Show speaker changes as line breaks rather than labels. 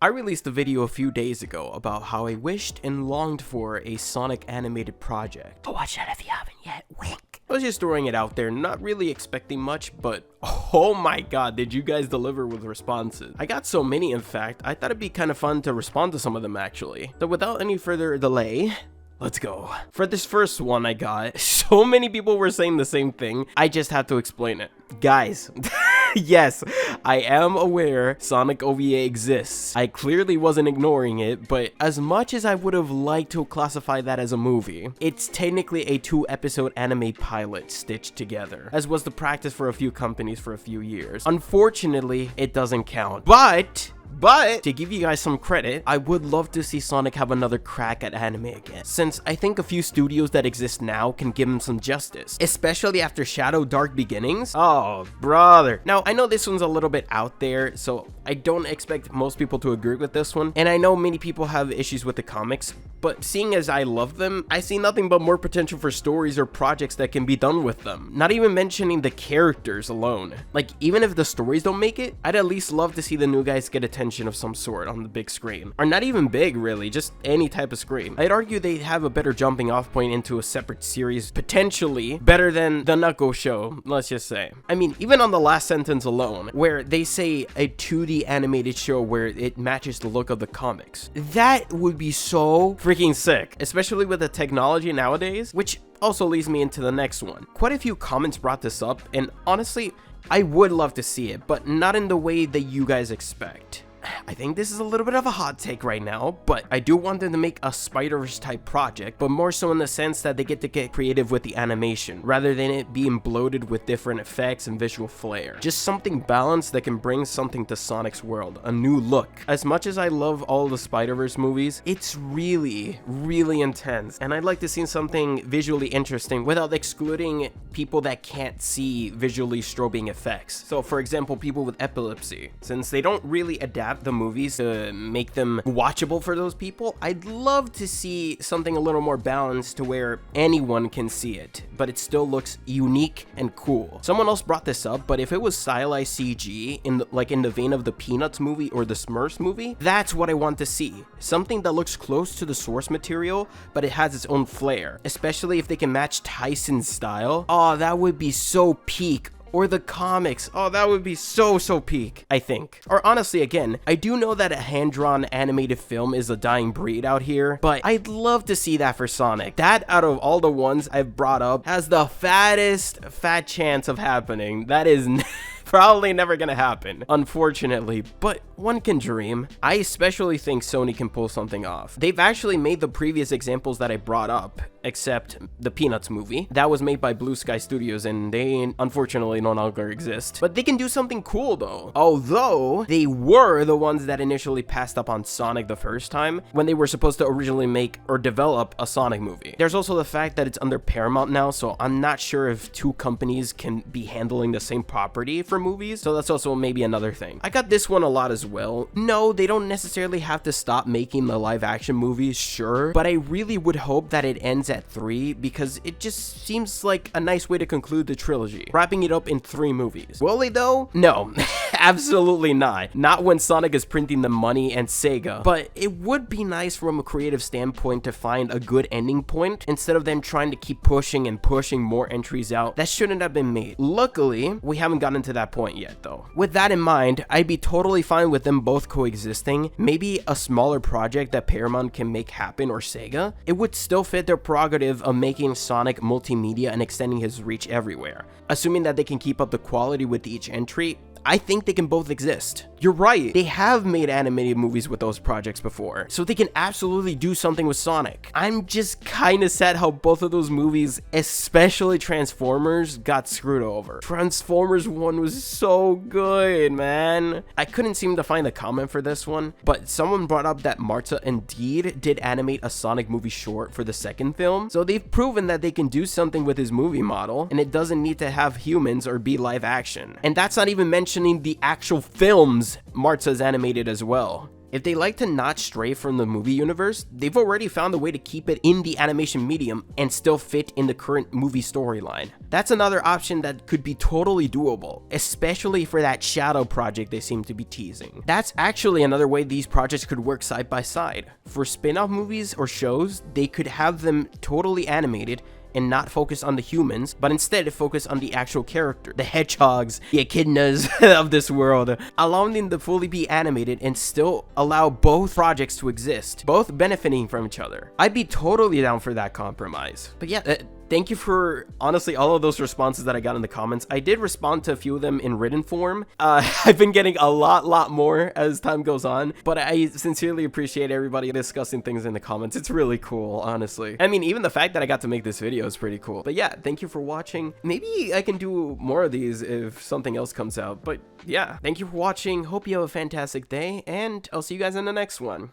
I released a video a few days ago about how I wished and longed for a Sonic animated project. Go watch that if you haven't yet, wink. I was just throwing it out there, not really expecting much, but oh my god, did you guys deliver with responses. I got so many, in fact, I thought it'd be kind of fun to respond to some of them actually. So without any further delay, let's go. For this first one I got, so many people were saying the same thing, I just had to explain it. Guys, yes, I am aware Sonic OVA exists. I clearly wasn't ignoring it, but as much as I would have liked to classify that as a movie, it's technically a 2-episode anime pilot stitched together, as was the practice for a few companies for a few years. Unfortunately, it doesn't count. But to give you guys some credit, I would love to see Sonic have another crack at anime again, since I think a few studios that exist now can give him some justice, especially after Shadow Dark Beginnings. Oh, brother. Now, I know this one's a little bit out there, so I don't expect most people to agree with this one, and I know many people have issues with the comics, but seeing as I love them, I see nothing but more potential for stories or projects that can be done with them. Not even mentioning the characters alone. Like, even if the stories don't make it, I'd at least love to see the new guys get attention of some sort on the big screen. Or not even big, really, just any type of screen. I'd argue they'd have a better jumping off point into a separate series, potentially better than the Knuckles show, let's just say. I mean, even on the last sentence alone, where they say a 2D animated show where it matches the look of the comics. That would be so freaking sick, especially with the technology nowadays, which also leads me into the next one. Quite a few comments brought this up, and honestly, I would love to see it, but not in the way that you guys expect. I think this is a little bit of a hot take right now, but I do want them to make a Spider-Verse type project, but more so in the sense that they get creative with the animation, rather than it being bloated with different effects and visual flair. Just something balanced that can bring something to Sonic's world, a new look. As much as I love all the Spider-Verse movies, it's really, really intense, and I'd like to see something visually interesting without excluding people that can't see visually strobing effects. So for example, people with epilepsy, since they don't really adapt the movies to make them watchable for those people, I'd love to see something a little more balanced to where anyone can see it, but it still looks unique and cool. Someone else brought this up, but if it was stylized CG in the vein of the Peanuts movie or the Smurfs movie, that's what I want to see. Something that looks close to the source material, but it has its own flair, especially if they can match Tyson's style. Oh, that would be so peak. Or the comics. Oh, that would be so peak, I think. Or honestly, again, I do know that a hand-drawn animated film is a dying breed out here, but I'd love to see that for Sonic. That, out of all the ones I've brought up, has the fat chance of happening. That is probably never gonna happen, unfortunately, but one can dream. I especially think Sony can pull something off. They've actually made the previous examples that I brought up, except the Peanuts movie. That was made by Blue Sky Studios, and they unfortunately no longer exist. But they can do something cool though. Although, they were the ones that initially passed up on Sonic the first time, when they were supposed to originally make or develop a Sonic movie. There's also the fact that it's under Paramount now, so I'm not sure if two companies can be handling the same property for movies, so that's also maybe another thing. I got this one a lot as well. No, they don't necessarily have to stop making the live action movies, sure, but I really would hope that it ends at 3, because it just seems like a nice way to conclude the trilogy, wrapping it up in 3 movies. Will they though? No, absolutely not. Not when Sonic is printing the money and Sega, but it would be nice from a creative standpoint to find a good ending point instead of them trying to keep pushing and pushing more entries out that shouldn't have been made. Luckily, we haven't gotten to that point yet though. With that in mind, I'd be totally fine with them both coexisting. Maybe a smaller project that Paramount can make happen, or Sega. It would still fit their prerogative of making Sonic multimedia and extending his reach everywhere. Assuming that they can keep up the quality with each entry, I think they can both exist. You're right, they have made animated movies with those projects before, so they can absolutely do something with Sonic. I'm just kinda sad how both of those movies, especially Transformers, got screwed over. Transformers 1 was so good, man. I couldn't seem to find a comment for this one, but someone brought up that Marta indeed did animate a Sonic movie short for the second film, so they've proven that they can do something with his movie model, and it doesn't need to have humans or be live action. And that's not even mentioning the actual films Marta's animated as well. If they like to not stray from the movie universe, they've already found a way to keep it in the animation medium and still fit in the current movie storyline. That's another option that could be totally doable, especially for that shadow project they seem to be teasing. That's actually another way these projects could work side by side. For spin-off movies or shows, they could have them totally animated and not focus on the humans, but instead focus on the actual character, the hedgehogs, the echidnas of this world, allowing them to fully be animated and still allow both projects to exist, both benefiting from each other. I'd be totally down for that compromise. But yeah, thank you for, honestly, all of those responses that I got in the comments. I did respond to a few of them in written form. I've been getting a lot more as time goes on, but I sincerely appreciate everybody discussing things in the comments. It's really cool, honestly. I mean, even the fact that I got to make this video is pretty cool. But yeah, thank you for watching. Maybe I can do more of these if something else comes out. But yeah, thank you for watching. Hope you have a fantastic day, and I'll see you guys in the next one.